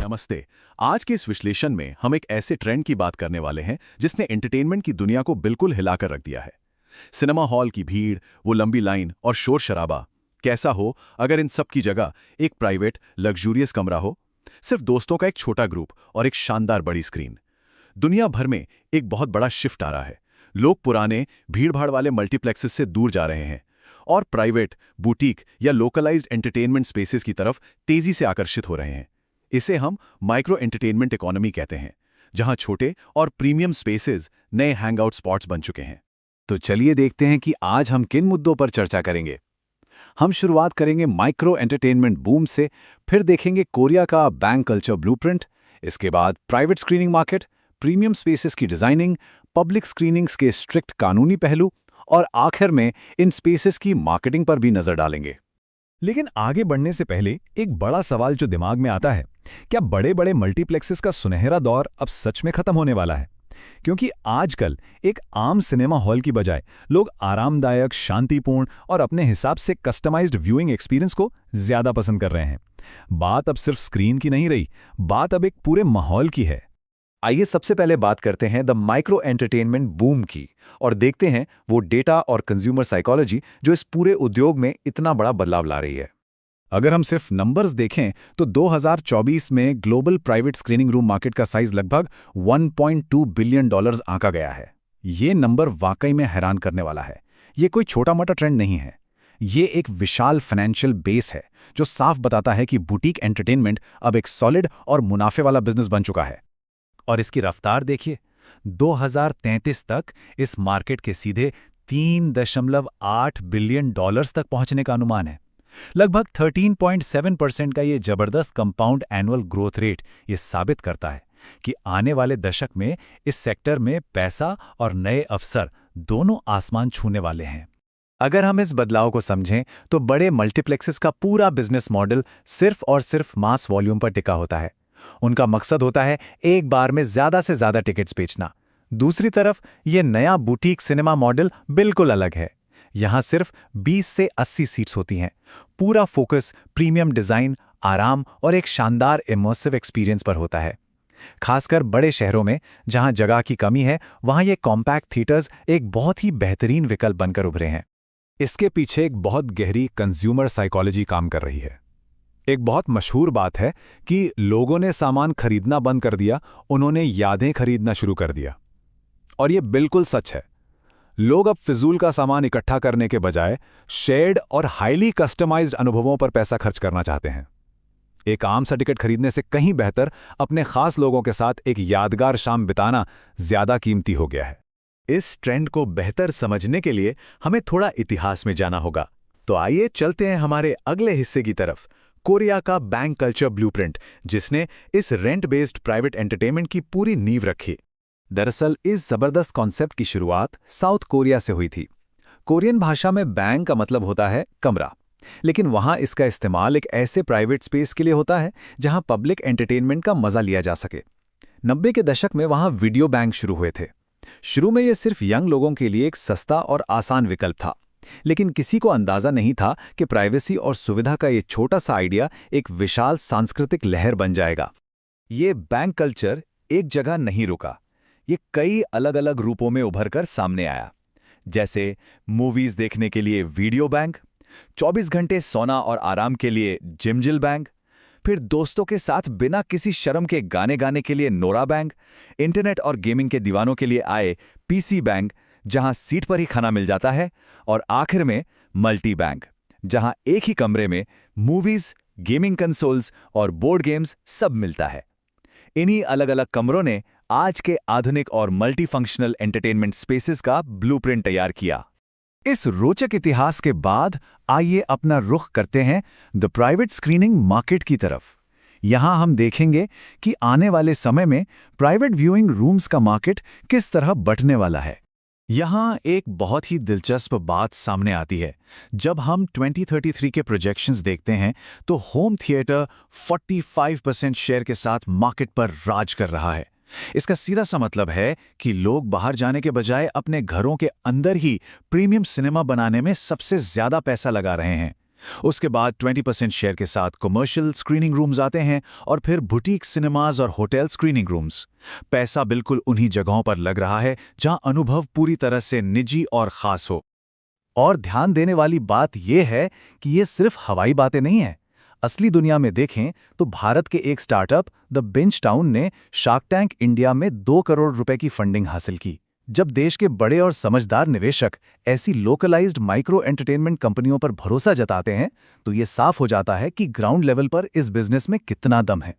नमस्ते। आज के इस विश्लेषण में हम एक ऐसे ट्रेंड की बात करने वाले हैं जिसने एंटरटेनमेंट की दुनिया को बिल्कुल हिलाकर रख दिया है। सिनेमा हॉल की भीड़, वो लंबी लाइन और शोर शराबा। कैसा हो अगर इन सब की जगह एक प्राइवेट लग्जूरियस कमरा हो, सिर्फ दोस्तों का एक छोटा ग्रुप और एक शानदार बड़ी स्क्रीन। दुनिया भर में एक बहुत बड़ा शिफ्ट आ रहा है। लोग पुराने भीड़भाड़ वाले मल्टीप्लेक्सेस से दूर जा रहे हैं और प्राइवेट, बुटीक या लोकलाइज्ड एंटरटेनमेंट स्पेसेस की तरफ तेजी से आकर्षित हो रहे हैं। इसे हम माइक्रो एंटरटेनमेंट इकोनॉमी कहते हैं, जहां छोटे और प्रीमियम स्पेसेस नए हैंगआउट स्पॉट्स बन चुके हैं। तो चलिए देखते हैं कि आज हम किन मुद्दों पर चर्चा करेंगे। हम शुरुआत करेंगे माइक्रो एंटरटेनमेंट बूम से, फिर देखेंगे कोरिया का बैंक कल्चर ब्लूप्रिंट, इसके बाद private screening market, premium spaces की डिजाइनिंग, पब्लिक स्क्रीनिंग्स के स्ट्रिक्ट कानूनी पहलू और आखिर में इन स्पेसेस की मार्केटिंग पर भी नजर डालेंगे। लेकिन आगे बढ़ने से पहले एक बड़ा सवाल जो दिमाग में आता है, क्या बड़े बड़े मल्टीप्लेक्सेस का सुनहरा दौर अब सच में खत्म होने वाला है? क्योंकि आजकल एक आम सिनेमा हॉल की बजाय लोग आरामदायक, शांतिपूर्ण और अपने हिसाब से कस्टमाइज्ड व्यूइंग एक्सपीरियंस को ज्यादा पसंद कर रहे हैं। बात अब सिर्फ स्क्रीन की नहीं रही, बात अब एक पूरे माहौल की है। आइए सबसे पहले बात करते हैं द माइक्रो एंटरटेनमेंट बूम की और देखते हैं वो डेटा और कंज्यूमर साइकोलॉजी जो इस पूरे उद्योग में इतना बड़ा बदलाव ला रही है। अगर हम सिर्फ नंबर्स देखें तो 2024 में global private screening room market का साइज लगभग $1.2 बिलियन आंका गया है। ये नंबर वाकई में हैरान करने वाला है। ये कोई छोटा मोटा ट्रेंड नहीं है। ये एक विशाल फाइनेंशियल बेस है जो साफ बताता है कि बुटीक एंटरटेनमेंट अब एक सॉलिड और मुनाफे वाला बिजनेस बन चुका है। और इसकी रफ्तार देखिए, 2033 तक इस मार्केट के सीधे $3.8 बिलियन तक पहुंचने का अनुमान है। लगभग 13.7% का ये जबरदस्त कंपाउंड एनुअल ग्रोथ रेट ये साबित करता है कि आने वाले दशक में इस सेक्टर में पैसा और नए अवसर दोनों आसमान छूने वाले हैं। अगर हम इस बदलाव को समझें तो बड़े मल्टीप्लेक्सेस का पूरा बिजनेस मॉडल सिर्फ और सिर्फ मास वॉल्यूम पर टिका होता है। उनका मकसद होता है एक बार में ज्यादा से ज्यादा टिकट्स बेचना। दूसरी तरफ ये नया बुटीक सिनेमा मॉडल बिल्कुल अलग है। यहां सिर्फ 20 से 80 सीट्स होती हैं। पूरा फोकस प्रीमियम डिजाइन, आराम और एक शानदार इमर्सिव एक्सपीरियंस पर होता है। खासकर बड़े शहरों में जहां जगह की कमी है, वहां ये कॉम्पैक्ट थिएटर्स एक बहुत ही बेहतरीन विकल्प बनकर उभरे हैं। इसके पीछे एक बहुत गहरी कंज्यूमर साइकोलॉजी काम कर रही है। एक बहुत मशहूर बात है कि लोगों ने सामान खरीदना बंद कर दिया, उन्होंने यादें खरीदना शुरू कर दिया। और ये बिल्कुल सच है। लोग अब फिजूल का सामान इकट्ठा करने के बजाय शेयर्ड और हाईली कस्टमाइज्ड अनुभवों पर पैसा खर्च करना चाहते हैं। एक आम सा टिकट खरीदने से कहीं बेहतर अपने खास लोगों के साथ एक यादगार शाम बिताना ज्यादा कीमती हो गया है। इस ट्रेंड को बेहतर समझने के लिए हमें थोड़ा इतिहास में जाना होगा। तो आइए चलते हैं हमारे अगले हिस्से की तरफ, कोरिया का बैंक कल्चर ब्लूप्रिंट, जिसने इस रेंट बेस्ड प्राइवेट एंटरटेनमेंट की पूरी नींव रखी। दरअसल इस जबरदस्त कॉन्सेप्ट की शुरुआत साउथ कोरिया से हुई थी। कोरियन भाषा में बैंक का मतलब होता है कमरा, लेकिन वहां इसका इस्तेमाल एक ऐसे प्राइवेट स्पेस के लिए होता है जहां पब्लिक एंटरटेनमेंट का मजा लिया जा सके। 90 के दशक में वहां वीडियो बैंक शुरू हुए थे। शुरू में यह सिर्फ यंग लोगों के लिए एक सस्ता और आसान विकल्प था, लेकिन किसी को अंदाजा नहीं था कि प्राइवेसी और सुविधा का ये छोटा सा आइडिया एक विशाल सांस्कृतिक लहर बन जाएगा। ये बैंक कल्चर एक जगह नहीं रुका, ये कई अलग अलग रूपों में उभरकर सामने आया। जैसे मूवीज देखने के लिए वीडियो बैंक, 24 घंटे सोना और आराम के लिए जिमजिल बैंक, फिर दोस्तों के साथ बिना किसी शर्म के गाने गाने के लिए नोरा बैंक, इंटरनेट और गेमिंग के दीवानों के लिए आए पीसी बैंक, जहां सीट पर ही खाना मिल जाता है, और आखिर में मल्टी बैंक, जहां एक ही कमरे में मूवीज, गेमिंग कंसोल्स और बोर्ड गेम्स सब मिलता है। इन्हीं अलग अलग कमरों ने आज के आधुनिक और मल्टी फंक्शनल एंटरटेनमेंट स्पेसेस का ब्लूप्रिंट तैयार किया। इस रोचक इतिहास के बाद आइए अपना रुख करते हैं द प्राइवेट स्क्रीनिंग मार्केट की तरफ। यहां हम देखेंगे कि आने वाले समय में प्राइवेट व्यूइंग रूम्स का मार्केट किस तरह बंटने वाला है। यहां एक बहुत ही दिलचस्प बात सामने आती है। जब हम 2033 के प्रोजेक्शंस देखते हैं तो होम थिएटर 45% शेयर के साथ मार्केट पर राज कर रहा है। इसका सीधा सा मतलब है कि लोग बाहर जाने के बजाय अपने घरों के अंदर ही प्रीमियम सिनेमा बनाने में सबसे ज्यादा पैसा लगा रहे हैं। उसके बाद 20% शेयर के साथ कमर्शियल स्क्रीनिंग रूम्स आते हैं और फिर बुटीक सिनेमाज और होटल स्क्रीनिंग रूम्स। पैसा बिल्कुल उन्हीं जगहों पर लग रहा है जहां अनुभव पूरी तरह से निजी और खास हो। और ध्यान देने वाली बात यह है कि ये सिर्फ हवाई बातें नहीं हैं। असली दुनिया में देखें तो भारत के एक स्टार्टअप द बेंच टाउन ने शार्क टैंक इंडिया में 2 करोड़ रुपए की फंडिंग हासिल की। जब देश के बड़े और समझदार निवेशक ऐसी लोकलाइज्ड माइक्रो एंटरटेनमेंट कंपनियों पर भरोसा जताते हैं तो ये साफ हो जाता है कि ग्राउंड लेवल पर इस बिजनेस में कितना दम है।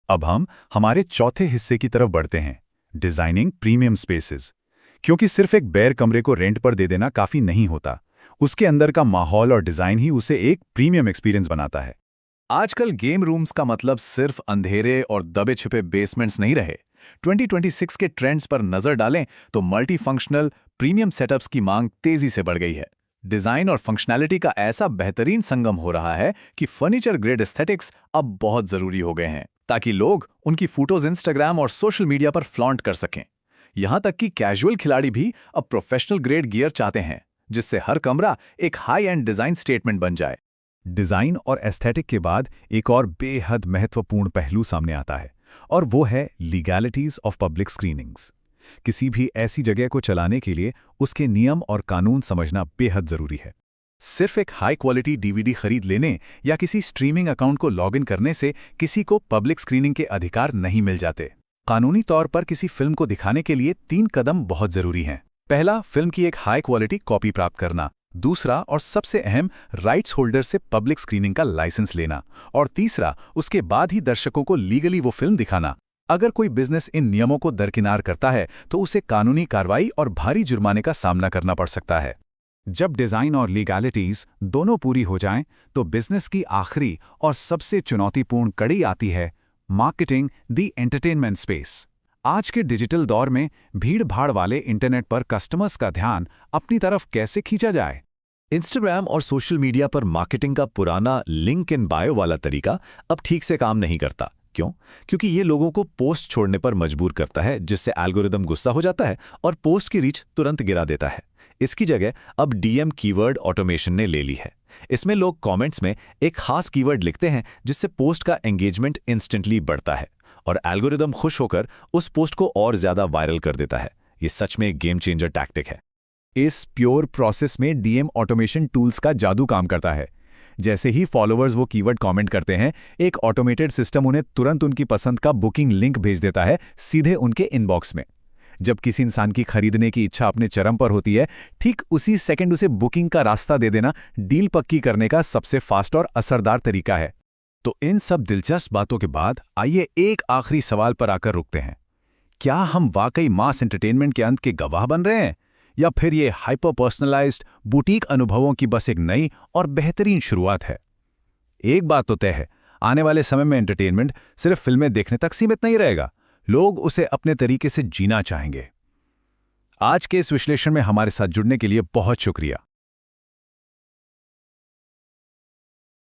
अब हम हमारे चौथे हिस्से की तरफ बढ़ते हैं, डिजाइनिंग प्रीमियम स्पेसेस। क्योंकि सिर्फ एक बेयर कमरे को रेंट पर दे देना काफी नहीं होता, उसके अंदर का माहौल और डिजाइन ही उसे एक प्रीमियम एक्सपीरियंस बनाता है। आजकल गेम रूम्स का मतलब सिर्फ अंधेरे और दबे छुपे बेसमेंट्स नहीं रहे। 2026 के ट्रेंड्स पर नजर डालें तो मल्टी फंक्शनल प्रीमियम सेटअप्स की मांग तेजी से बढ़ गई है। डिजाइन और फंक्शनैलिटी का ऐसा बेहतरीन संगम हो रहा है कि फर्नीचर ग्रेड एस्थेटिक्स अब बहुत जरूरी हो गए हैं ताकि लोग उनकी फोटोज इंस्टाग्राम और सोशल मीडिया पर फ्लॉन्ट कर सकें। यहां तक कि कैजुअल खिलाड़ी भी अब प्रोफेशनल ग्रेड गियर चाहते हैं, जिससे हर कमरा एक हाई एंड डिजाइन स्टेटमेंट बन जाए। डिजाइन और एस्थेटिक के बाद एक और बेहद महत्वपूर्ण पहलू सामने आता है, और वो है लीगैलिटीज ऑफ पब्लिक स्क्रीनिंग्स। किसी भी ऐसी जगह को चलाने के लिए उसके नियम और कानून समझना बेहद जरूरी है। सिर्फ एक हाई क्वालिटी डीवीडी खरीद लेने या किसी स्ट्रीमिंग अकाउंट को लॉगिन करने से किसी को पब्लिक स्क्रीनिंग के अधिकार नहीं मिल जाते। कानूनी तौर पर किसी फिल्म को दिखाने के लिए 3 कदम बहुत जरूरी हैं। पहला, फिल्म की एक हाई क्वालिटी कॉपी प्राप्त करना। दूसरा और सबसे अहम, राइट्स होल्डर से पब्लिक स्क्रीनिंग का लाइसेंस लेना। और तीसरा, उसके बाद ही दर्शकों को लीगली वो फिल्म दिखाना। अगर कोई बिजनेस इन नियमों को दरकिनार करता है तो उसे कानूनी कार्रवाई और भारी जुर्माने का सामना करना पड़ सकता है। जब डिजाइन और लीगैलिटीज दोनों पूरी हो जाएं, तो बिजनेस की आखिरी और सबसे चुनौतीपूर्ण कड़ी आती है, मार्केटिंग द एंटरटेनमेंट स्पेस। आज के डिजिटल दौर में भीड़-भाड़ वाले इंटरनेट पर कस्टमर्स का ध्यान अपनी तरफ कैसे खींचा जाए? इंस्टाग्राम और सोशल मीडिया पर मार्केटिंग का पुराना लिंक इन बायो वाला तरीका अब ठीक से काम नहीं करता। क्यों? क्योंकि ये लोगों को पोस्ट छोड़ने पर मजबूर करता है, जिससे एल्गोरिदम गुस्सा हो जाता है और पोस्ट की रीच तुरंत गिरा देता है। इसकी जगह अब डीएम कीवर्ड ऑटोमेशन ने ले ली है। इसमें लोग कमेंट्स में एक खास कीवर्ड लिखते हैं, जिससे पोस्ट का एंगेजमेंट इंस्टेंटली बढ़ता है और एल्गोरिदम खुश होकर उस पोस्ट को और ज्यादा वायरल कर देता है। ये सच में एक गेम चेंजर टैक्टिक है। इस प्योर प्रोसेस में डीएम ऑटोमेशन टूल्स का जादू काम करता है। जैसे ही फॉलोअर्स वो कीवर्ड कमेंट करते हैं, एक ऑटोमेटेड सिस्टम उन्हें तुरंत उनकी पसंद का बुकिंग लिंक भेज देता है, सीधे उनके इनबॉक्स में। जब किसी इंसान की खरीदने की इच्छा अपने चरम पर होती है, ठीक उसी सेकंड उसे बुकिंग का रास्ता दे देना डील पक्की करने का सबसे फास्ट और असरदार तरीका है। तो इन सब दिलचस्प बातों के बाद आइए एक आखिरी सवाल पर आकर रुकते हैं। क्या हम वाकई मास एंटरटेनमेंट के अंत के गवाह बन रहे हैं, या फिर ये हाइपर पर्सनलाइज्ड बुटीक अनुभवों की बस एक नई और बेहतरीन शुरुआत है? एक बात तो तय है, आने वाले समय में एंटरटेनमेंट सिर्फ फिल्में देखने तक सीमित नहीं रहेगा। लोग उसे अपने तरीके से जीना चाहेंगे। आज के इस विश्लेषण में हमारे साथ जुड़ने के लिए बहुत शुक्रिया।